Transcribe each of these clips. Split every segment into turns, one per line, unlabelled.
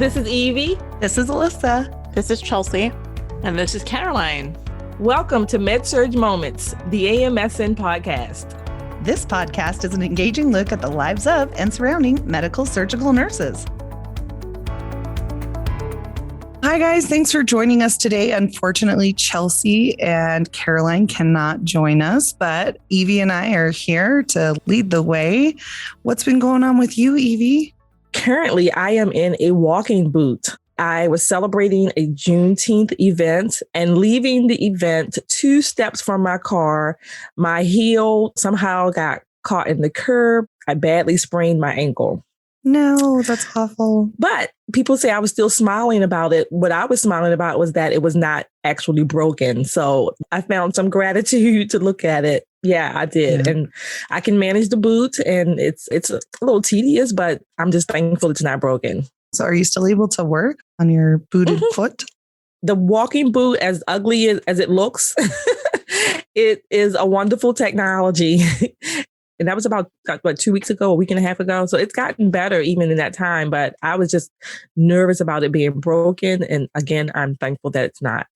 This is Evie.
This is Alissa.
This is Chelsea.
And this is Caroline.
Welcome to Med-Surg Moments, the AMSN podcast.
This podcast is an engaging look at the lives of and surrounding medical surgical nurses. Hi, guys. Thanks for joining us today. Unfortunately, Chelsea and Caroline cannot join us, but Evie and I are here to lead the way. What's been going on with you, Evie?
Currently, I am in a walking boot. I was celebrating a Juneteenth event and leaving the event 2 steps from my car. My heel somehow got caught in the curb. I badly sprained my ankle.
No, that's awful.
But people say I was still smiling about it. What I was smiling about was that it was not actually broken. So I found some gratitude to look at it. Yeah, I did. Yeah. And I can manage the boot, and it's a little tedious, but I'm just thankful it's not broken.
So are you still able to work on your booted foot?
The walking boot, as ugly as it looks, it is a wonderful technology. And that was about 2 weeks ago, a week and a half ago. So it's gotten better even in that time. But I was just nervous about it being broken. And again, I'm thankful that it's not.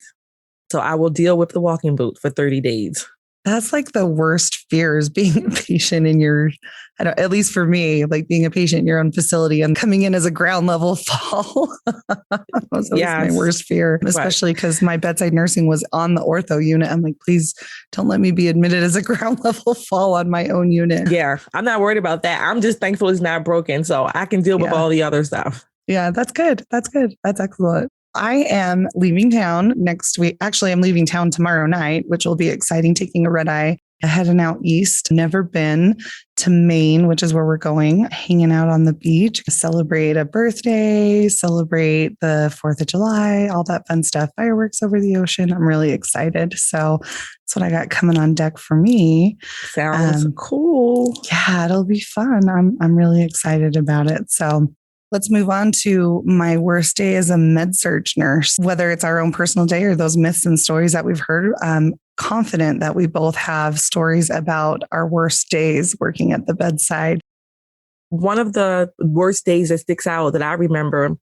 So I will deal with the walking boot for 30 days.
That's like the worst fear, is being a patient in your, at least for me, like being a patient in your own facility and coming in as a ground level fall. That's my worst fear, especially because my bedside nursing was on the ortho unit. I'm like, please don't let me be admitted as a ground level fall on my own unit.
Yeah, I'm not worried about that. I'm just thankful it's not broken, so I can deal with all the other stuff.
Yeah, that's good. That's good. That's excellent. I am leaving town next week. Actually, I'm leaving town tomorrow night, which will be exciting, taking a red eye, heading out east. Never been to Maine, which is where we're going, hanging out on the beach, celebrate a birthday, celebrate the 4th of July, all that fun stuff, fireworks over the ocean. I'm really excited. So that's what I got coming on deck for me.
Sounds cool.
Yeah, it'll be fun. I'm really excited about it. So let's move on to my worst day as a med-surg nurse. Whether it's our own personal day or those myths and stories that we've heard, I'm confident that we both have stories about our worst days working at the bedside.
One of the worst days that sticks out that I remember,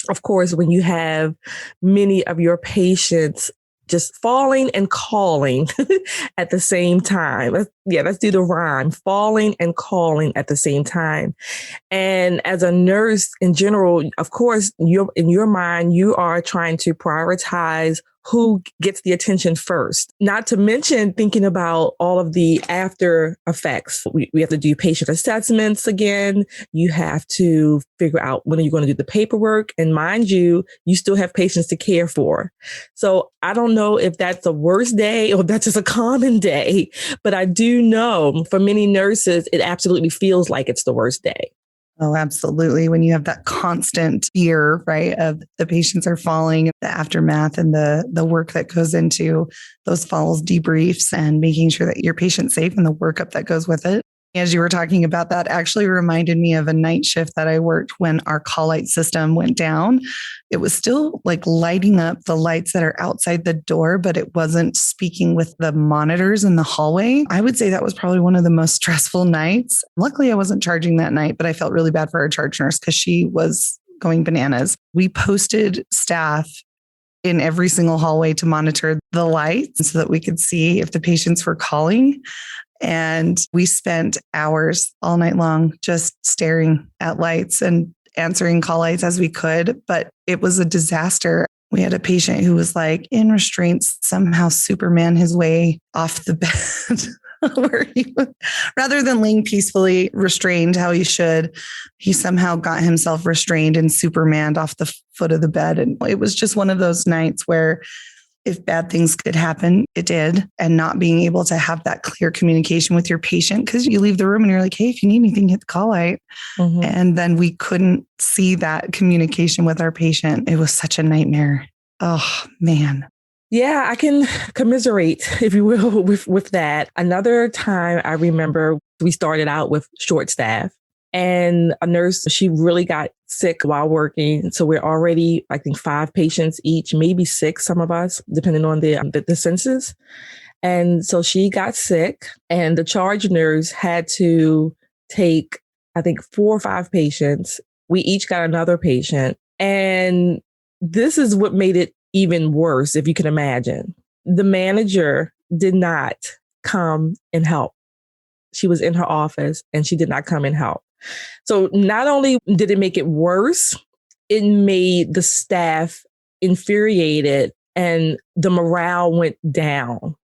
of course, when you have many of your patients just falling and calling at the same time. Let's do the rhyme. Falling and calling at the same time. And as a nurse in general, of course, in your mind, you are trying to prioritize who gets the attention first. Not to mention thinking about all of the after effects. We have to do patient assessments again. You have to figure out when are you going to do the paperwork. And mind you, you still have patients to care for. So I don't know if that's the worst day or that's just a common day, but I do know for many nurses, it absolutely feels like it's the worst day.
Oh, absolutely. When you have that constant fear, right, of the patients are falling, the aftermath and the work that goes into those falls, debriefs, and making sure that your patient's safe and the workup that goes with it. As you were talking about, that actually reminded me of a night shift that I worked when our call light system went down. It was still like lighting up the lights that are outside the door, but it wasn't speaking with the monitors in the hallway. I would say that was probably one of the most stressful nights. Luckily, I wasn't charging that night, but I felt really bad for our charge nurse because she was going bananas. We posted staff in every single hallway to monitor the lights so that we could see if the patients were calling. And we spent hours all night long just staring at lights and answering call lights as we could. But it was a disaster. We had a patient who was like in restraints, somehow Superman his way off the bed where he, rather than laying peacefully restrained how he should, he somehow got himself restrained and Supermaned off the foot of the bed. And it was just one of those nights where if bad things could happen, it did. And not being able to have that clear communication with your patient, because you leave the room and you're like, hey, if you need anything, hit the call light. Mm-hmm. And then we couldn't see that communication with our patient. It was such a nightmare. Oh, man.
Yeah, I can commiserate, if you will, with that. Another time I remember we started out with short staff. And a nurse, she really got sick while working. So we're already, I think, 5 patients each, maybe 6, some of us, depending on the census. And so she got sick and the charge nurse had to take, I think, 4 or 5 patients. We each got another patient And this is what made it even worse, if you can imagine. The manager did not come and help. She was in her office and she did not come and help. So not only did it make it worse, it made the staff infuriated and the morale went down.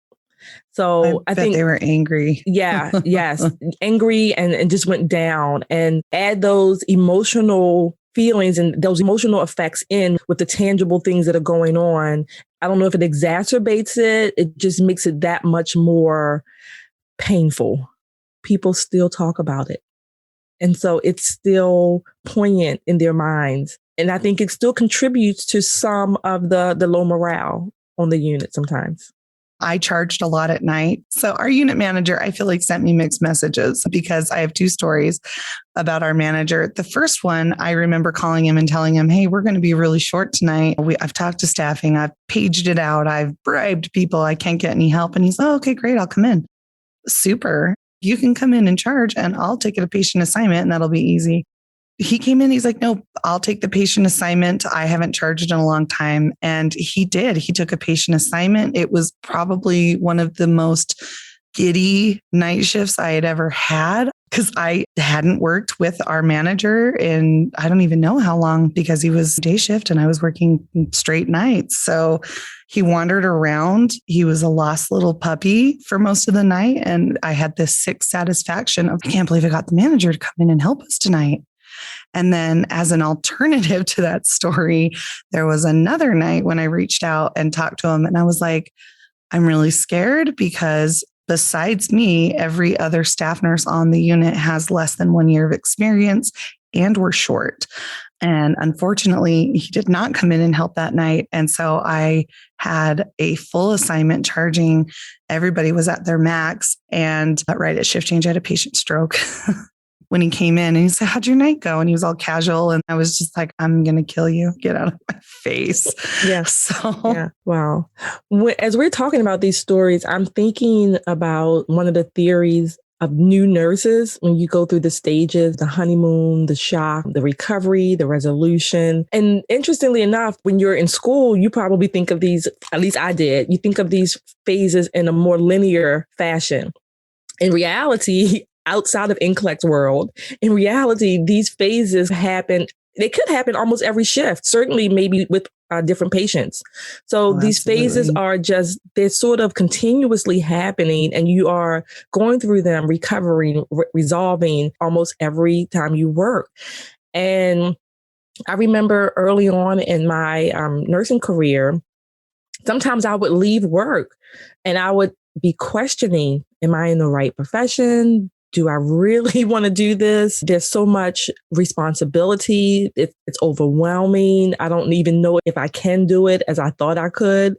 So I think
they were angry.
Yes, angry and just went down, and add those emotional feelings and those emotional effects in with the tangible things that are going on. I don't know if it exacerbates it. It just makes it that much more painful. People still talk about it. And so it's still poignant in their minds. And I think it still contributes to some of the low morale on the unit sometimes.
I charged a lot at night. So our unit manager, I feel like, sent me mixed messages because I have two stories about our manager. The first one, I remember calling him and telling him, hey, we're going to be really short tonight. I've talked to staffing. I've paged it out. I've bribed people. I can't get any help. And he's, oh, okay, great. I'll come in. Super. You can come in and charge and I'll take a patient assignment and that'll be easy. He came in, he's like, no, I'll take the patient assignment. I haven't charged in a long time. And he did. He took a patient assignment. It was probably one of the most giddy night shifts I had ever had because I hadn't worked with our manager in, I don't even know how long, because he was day shift and I was working straight nights. So he wandered around. He was a lost little puppy for most of the night. And I had this sick satisfaction of, I can't believe I got the manager to come in and help us tonight. And then as an alternative to that story, there was another night when I reached out and talked to him and I was like, I'm really scared because besides me, every other staff nurse on the unit has less than 1 year of experience and we're short. And unfortunately, he did not come in and help that night. And so I had a full assignment charging. Everybody was at their max. And right at shift change, I had a patient stroke. When he came in and he said, how'd your night go? And he was all casual. And I was just like, I'm going to kill you. Get out of my face.
Yeah. Yeah. Wow. As we're talking about these stories, I'm thinking about one of the theories of new nurses when you go through the stages, the honeymoon, the shock, the recovery, the resolution. And interestingly enough, when you're in school, you probably think of these, at least I did, you think of these phases in a more linear fashion. In reality, outside of NCLEX world, in reality, these phases happen. They could happen almost every shift, certainly maybe with different patients. So these phases are just, they're sort of continuously happening and you are going through them, recovering, resolving almost every time you work. And I remember early on in my nursing career, sometimes I would leave work and I would be questioning, am I in the right profession? Do I really want to do this? There's so much responsibility. It's overwhelming. I don't even know if I can do it as I thought I could.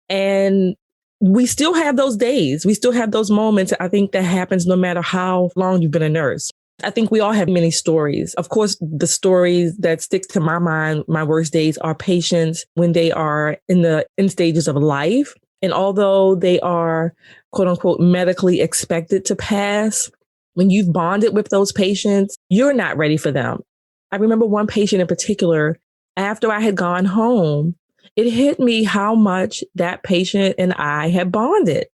And we still have those days. We still have those moments. I think that happens no matter how long you've been a nurse. I think we all have many stories. Of course, the stories that stick to my mind, my worst days, are patients when they are in the end stages of life. And although they are, quote unquote, medically expected to pass, when you've bonded with those patients, you're not ready for them. I remember one patient in particular, after I had gone home, it hit me how much that patient and I had bonded.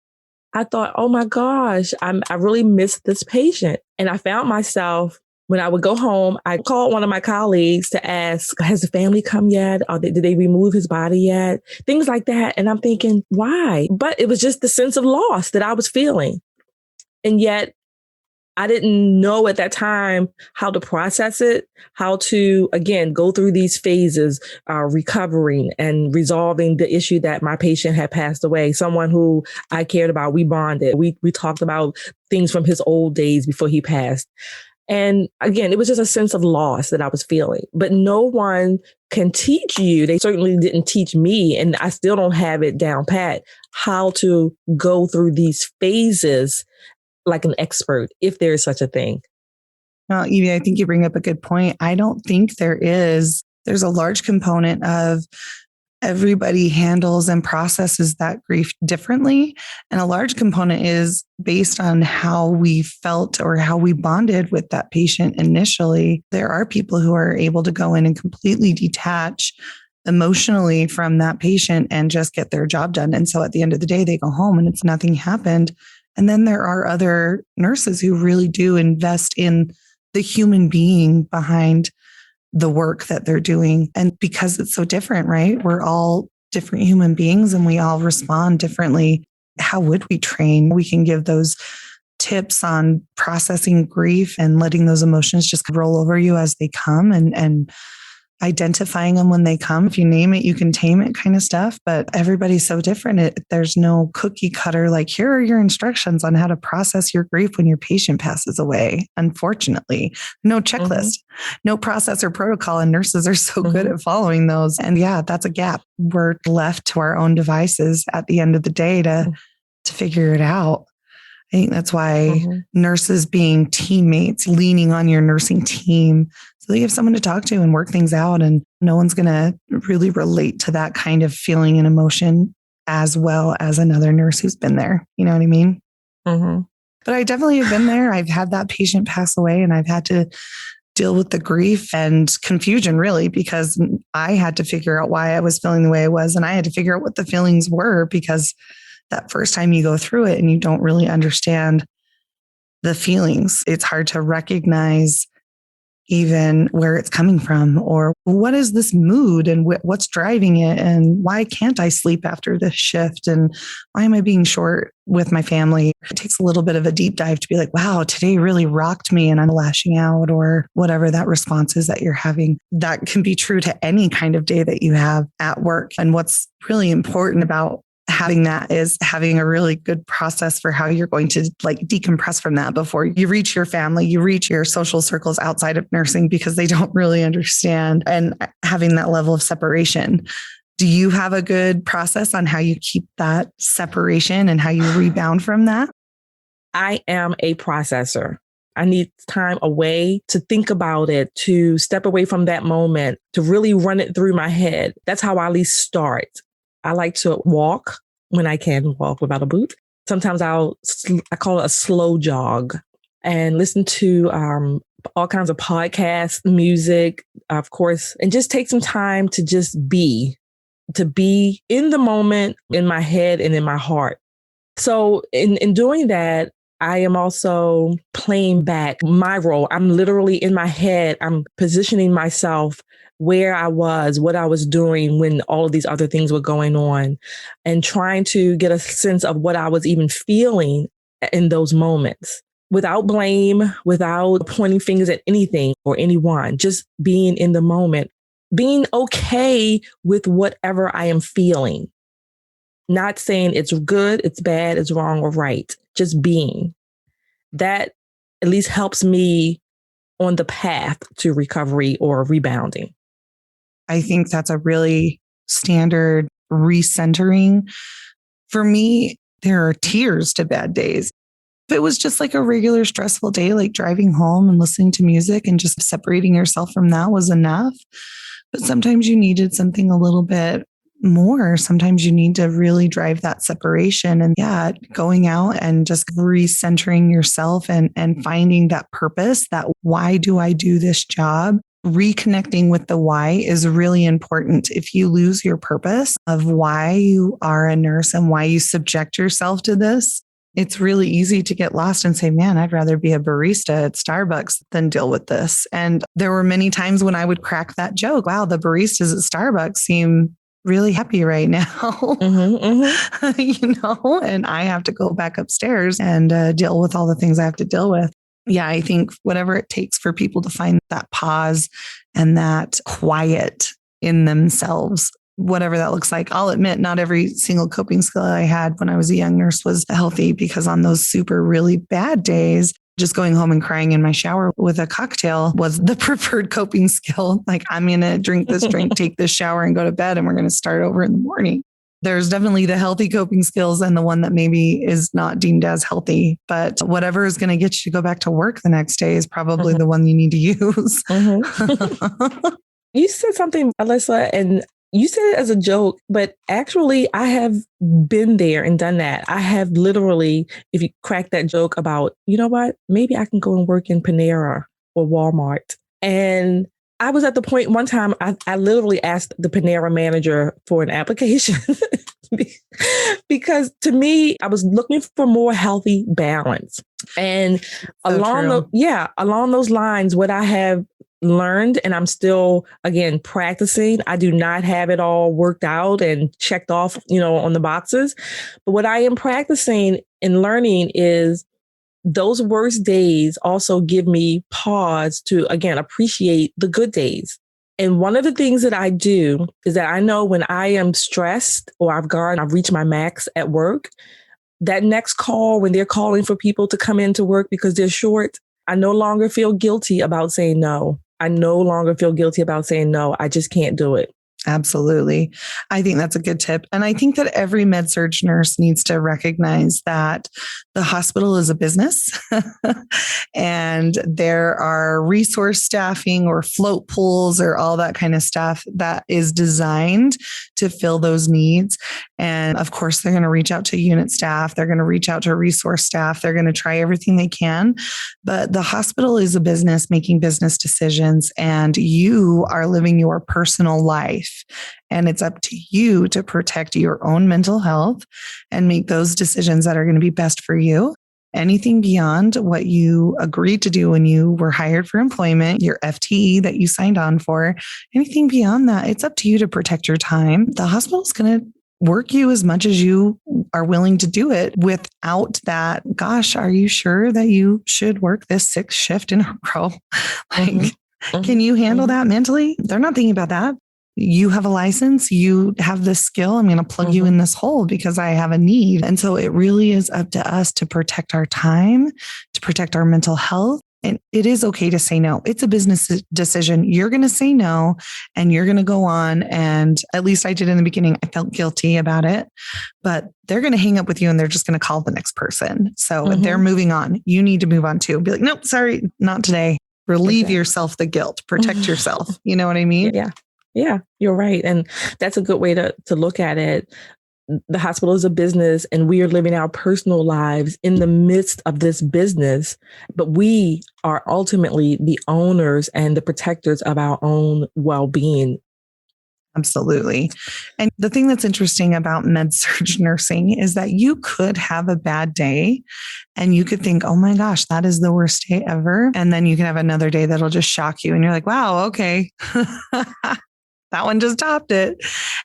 I thought, oh my gosh, I really miss this patient. And I found myself, when I would go home, I called one of my colleagues to ask, has the family come yet? Or did they remove his body yet? Things like that. And I'm thinking, why? But it was just the sense of loss that I was feeling. And yet I didn't know at that time how to process it, how to, again, go through these phases, recovering and resolving the issue that my patient had passed away, someone who I cared about. We bonded. We talked about things from his old days before he passed. And again, it was just a sense of loss that I was feeling. But no one can teach you. They certainly didn't teach me, and I still don't have it down pat, how to go through these phases like an expert, if there is such a thing.
Well, Evie, I think you bring up a good point. I don't think there's a large component of everybody handles and processes that grief differently. And a large component is based on how we felt or how we bonded with that patient initially. There are people who are able to go in and completely detach emotionally from that patient and just get their job done. And so at the end of the day, they go home and it's nothing happened. And then there are other nurses who really do invest in the human being behind the work that they're doing. And because it's so different, right? We're all different human beings and we all respond differently. How would we train? We can give those tips on processing grief and letting those emotions just roll over you as they come and identifying them when they come. If you name it, you can tame it kind of stuff. But everybody's so different. There's no cookie cutter, like, here are your instructions on how to process your grief when your patient passes away. Unfortunately, no checklist, no process or protocol. And nurses are so good at following those. And yeah, that's a gap. We're left to our own devices at the end of the day to figure it out. I think that's why nurses being teammates, leaning on your nursing team so that you have someone to talk to and work things out. And no one's going to really relate to that kind of feeling and emotion as well as another nurse who's been there. You know what I mean? But I definitely have been there. I've had that patient pass away and I've had to deal with the grief and confusion, really, because I had to figure out why I was feeling the way I was. And I had to figure out what the feelings were, because that first time you go through it and you don't really understand the feelings, it's hard to recognize even where it's coming from, or what is this mood and what's driving it, and why can't I sleep after this shift, and why am I being short with my family? It takes a little bit of a deep dive to be like, wow, today really rocked me and I'm lashing out, or whatever that response is that you're having. That can be true to any kind of day that you have at work. And what's really important about having that is having a really good process for how you're going to like decompress from that before you reach your family, you reach your social circles outside of nursing, because they don't really understand, and having that level of separation. Do you have a good process on how you keep that separation and how you rebound from that?
I am a processor. I need time away to think about it, to step away from that moment, to really run it through my head. That's how I at least start. I like to walk when I can walk without a boot. Sometimes I call it a slow jog, and listen to all kinds of podcasts, music, of course, and just take some time to just be in the moment, in my head and in my heart. So in doing that, I am also playing back my role. I'm literally in my head. I'm positioning myself where I was, what I was doing when all of these other things were going on, and trying to get a sense of what I was even feeling in those moments, without blame, without pointing fingers at anything or anyone, just being in the moment, being okay with whatever I am feeling, not saying it's good, it's bad, it's wrong or right, just being. That at least helps me on the path to recovery or rebounding.
I think that's a really standard recentering. For me, there are tiers to bad days. If it was just like a regular stressful day, like driving home and listening to music and just separating yourself from that was enough. But sometimes you needed something a little bit more. Sometimes you need to really drive that separation, and going out and just recentering yourself and finding that purpose, that why do I do this job? Reconnecting with the why is really important. If you lose your purpose of why you are a nurse and why you subject yourself to this, it's really easy to get lost and say, man, I'd rather be a barista at Starbucks than deal with this. And there were many times when I would crack that joke. Wow, the baristas at Starbucks seem really happy right now, and I have to go back upstairs and deal with all the things I have to deal with. Yeah, I think whatever it takes for people to find that pause and that quiet in themselves, whatever that looks like. I'll admit, not every single coping skill I had when I was a young nurse was healthy, because on those super really bad days, just going home and crying in my shower with a cocktail was the preferred coping skill. Like, I'm going to drink this drink, take this shower and go to bed, and we're going to start over in the morning. There's definitely the healthy coping skills and the one that maybe is not deemed as healthy, but whatever is going to get you to go back to work the next day is probably the one you need to use.
You said something, Alissa, and You said it as a joke, but actually I have been there and done that. I have literally, if you crack that joke about, you know what, maybe I can go and work in Panera or Walmart. And I was at the point one time, I literally asked the Panera manager for an application because to me, I was looking for more healthy balance. And along those lines, what I have learned, and I'm still, again, practicing. I do not have it all worked out and checked off, on the boxes. But what I am practicing and learning is those worst days also give me pause to, again, appreciate the good days. And one of the things that I do is that I know when I am stressed or I've reached my max at work, that next call, when they're calling for people to come into work because they're short, I no longer feel guilty about saying no. I no longer feel guilty about saying no. I just can't do it.
Absolutely. I think that's a good tip. And I think that every med-surg nurse needs to recognize that the hospital is a business and there are resource staffing or float pools or all that kind of stuff that is designed to fill those needs. And of course, they're going to reach out to unit staff. They're going to reach out to resource staff. They're going to try everything they can. But the hospital is a business making business decisions, and you are living your personal life. And it's up to you to protect your own mental health and make those decisions that are going to be best for you. Anything beyond what you agreed to do when you were hired for employment, your FTE that you signed on for, anything beyond that, it's up to you to protect your time. The hospital's going to work you as much as you are willing to do it without that, gosh, are you sure that you should work this 6th shift in a row? Can you handle that mentally? They're not thinking about that. You have a license, you have this skill. I'm going to plug you in this hole because I have a need. And so it really is up to us to protect our time, to protect our mental health. And it is okay to say no. It's a business decision. You're going to say no and you're going to go on. And at least I did in the beginning. I felt guilty about it, but they're going to hang up with you and they're just going to call the next person. So they're moving on. You need to move on too. Be like, nope, sorry, not today. Relieve yourself the guilt, protect yourself. You know what I mean?
Yeah, you're right. And that's a good way to look at it. The hospital is a business and we are living our personal lives in the midst of this business, but we are ultimately the owners and the protectors of our own well-being.
Absolutely. And the thing that's interesting about med-surg nursing is that you could have a bad day and you could think, oh my gosh, that is the worst day ever. And then you can have another day that'll just shock you. And you're like, wow, okay. That one just topped it.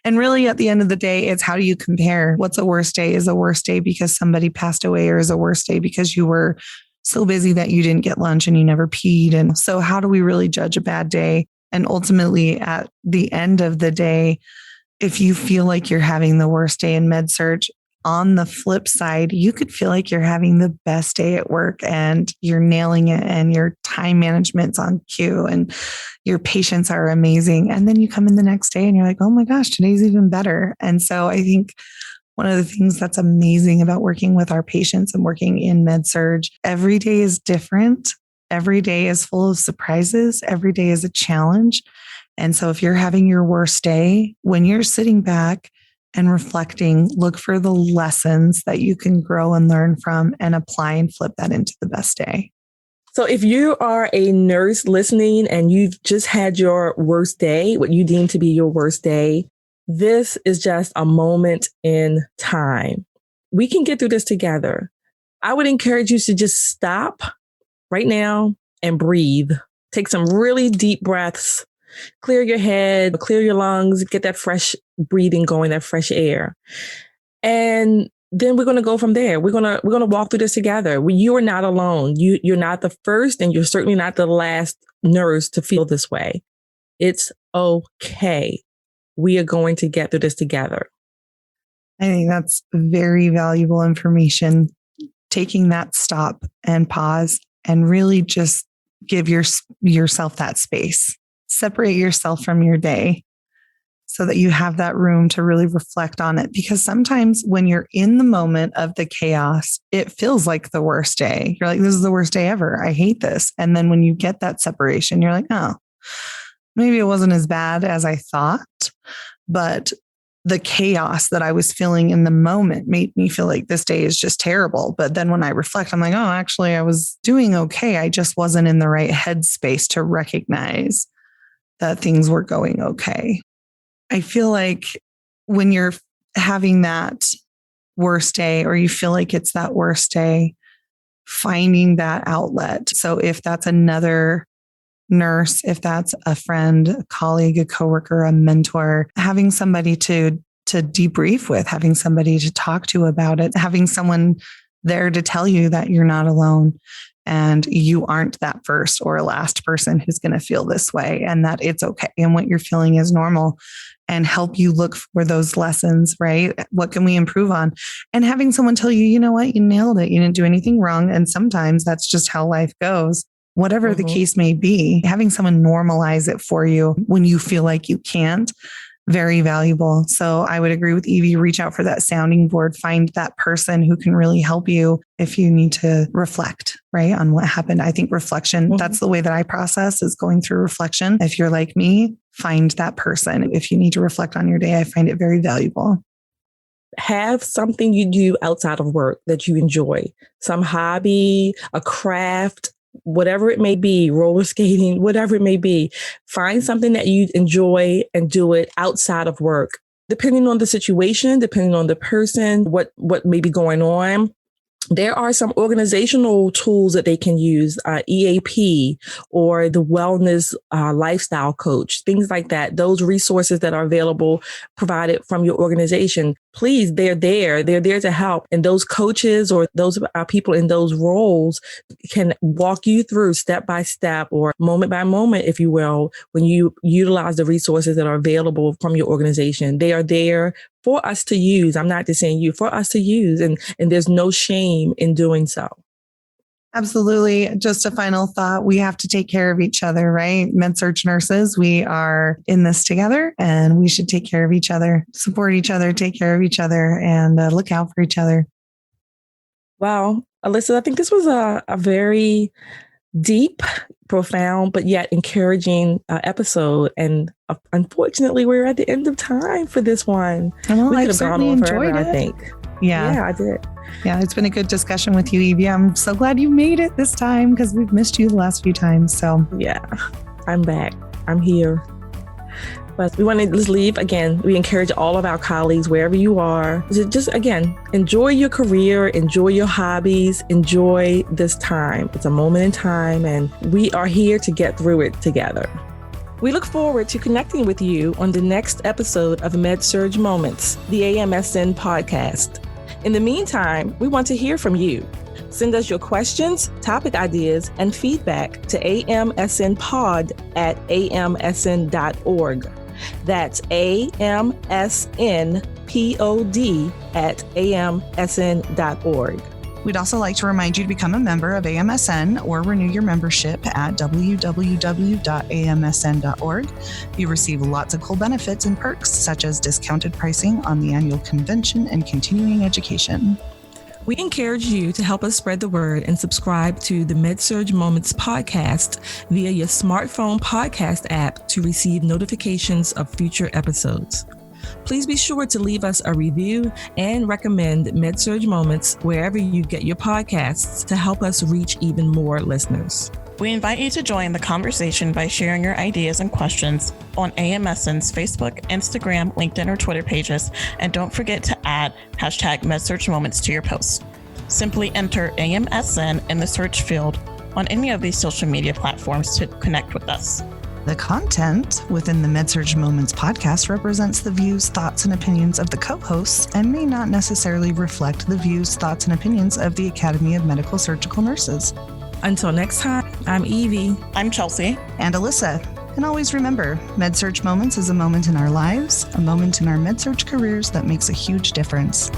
And really at the end of the day, it's how do you compare? What's a worst day? Is a worst day because somebody passed away, or is a worst day because you were so busy that you didn't get lunch and you never peed? And so how do we really judge a bad day? And ultimately at the end of the day, if you feel like you're having the worst day in med-surg, on the flip side, you could feel like you're having the best day at work and you're nailing it and your time management's on cue and your patients are amazing. And then you come in the next day and you're like, oh my gosh, today's even better. And so I think one of the things that's amazing about working with our patients and working in med-surg, every day is different. Every day is full of surprises. Every day is a challenge. And so if you're having your worst day, when you're sitting back and reflecting, look for the lessons that you can grow and learn from and apply and flip that into the best day.
So if you are a nurse listening and you've just had your worst day, what you deem to be your worst day, this is just a moment in time. We can get through this together. I would encourage you to just stop right now and breathe. Take some really deep breaths. Clear your head, clear your lungs, get that fresh breathing going, that fresh air. And then we're going to go from there. We're going to walk through this together. You are not alone. You're not the first and you're certainly not the last nurse to feel this way. It's okay. We are going to get through this together.
I think that's very valuable information. Taking that stop and pause and really just give yourself that space. Separate yourself from your day so that you have that room to really reflect on it. Because sometimes when you're in the moment of the chaos, it feels like the worst day. You're like, this is the worst day ever. I hate this. And then when you get that separation, you're like, oh, maybe it wasn't as bad as I thought. but the chaos that I was feeling in the moment made me feel like this day is just terrible. But then when I reflect, I'm like, oh, actually, I was doing okay. I just wasn't in the right headspace to recognize that things were going okay. I feel like when you're having that worst day, or you feel like it's that worst day, finding that outlet. So if that's another nurse, if that's a friend, a colleague, a coworker, a mentor, having somebody to debrief with, having somebody to talk to about it, having someone there to tell you that you're not alone and you aren't that first or last person who's going to feel this way, and that it's okay and what you're feeling is normal, and help you look for those lessons, right? What can we improve on? And having someone tell you, you know what, you nailed it. You didn't do anything wrong. And sometimes that's just how life goes. Whatever the case may be, having someone normalize it for you when you feel like you can't, very valuable. So I would agree with Evie, reach out for that sounding board, find that person who can really help you if you need to reflect, right, on what happened. I think reflection, that's the way that I process, is going through reflection. If you're like me, find that person. If you need to reflect on your day, I find it very valuable.
Have something you do outside of work that you enjoy, some hobby, a craft, whatever it may be, roller skating, whatever it may be. Find something that you enjoy and do it outside of work. Depending on the situation, depending on the person, what may be going on, there are some organizational tools that they can use, EAP or the wellness lifestyle coach, things like that. Those resources that are available, provided from your organization, please, they're there. They're there to help. And those coaches or those people in those roles can walk you through step by step or moment by moment, if you will, when you utilize the resources that are available from your organization. They are there for us to use. I'm not just saying you, for us to use. And there's no shame in doing so.
Absolutely. Just a final thought. We have to take care of each other, right? Med-Surg nurses, we are in this together and we should take care of each other, support each other, take care of each other, and look out for each other.
Wow. Alissa, I think this was a very deep, profound, but yet encouraging episode. And unfortunately, we're at the end of time for this one.
Well,
we could have gone on forever, I think. Yeah, I did.
Yeah, it's been a good discussion with you, Evie. I'm so glad you made it this time because we've missed you the last few times. So
yeah, I'm back. I'm here. But we want to just leave again. We encourage all of our colleagues, wherever you are, just again, enjoy your career, enjoy your hobbies, enjoy this time. It's a moment in time, and we are here to get through it together. We look forward to connecting with you on the next episode of Med-Surg Moments, the AMSN podcast. In the meantime, we want to hear from you. Send us your questions, topic ideas, and feedback to amsnpod@amsn.org. That's amsnpod@amsn.org.
We'd also like to remind you to become a member of AMSN or renew your membership at www.amsn.org. You receive lots of cool benefits and perks, such as discounted pricing on the annual convention and continuing education.
We encourage you to help us spread the word and subscribe to the Med-Surg Moments podcast via your smartphone podcast app to receive notifications of future episodes. Please be sure to leave us a review and recommend Med-Surg Moments wherever you get your podcasts to help us reach even more listeners.
We invite you to join the conversation by sharing your ideas and questions on AMSN's Facebook, Instagram, LinkedIn, or Twitter pages, and don't forget to add #Med-Surg Moments to your posts. Simply enter AMSN in the search field on any of these social media platforms to connect with us.
The content within the Med-Surg Moments podcast represents the views, thoughts, and opinions of the co-hosts and may not necessarily reflect the views, thoughts, and opinions of the Academy of Medical Surgical Nurses.
Until next time, I'm Evie.
I'm Chelsea.
And Alissa. And always remember, Med-Surg Moments is a moment in our lives, a moment in our Med-Surg careers that makes a huge difference.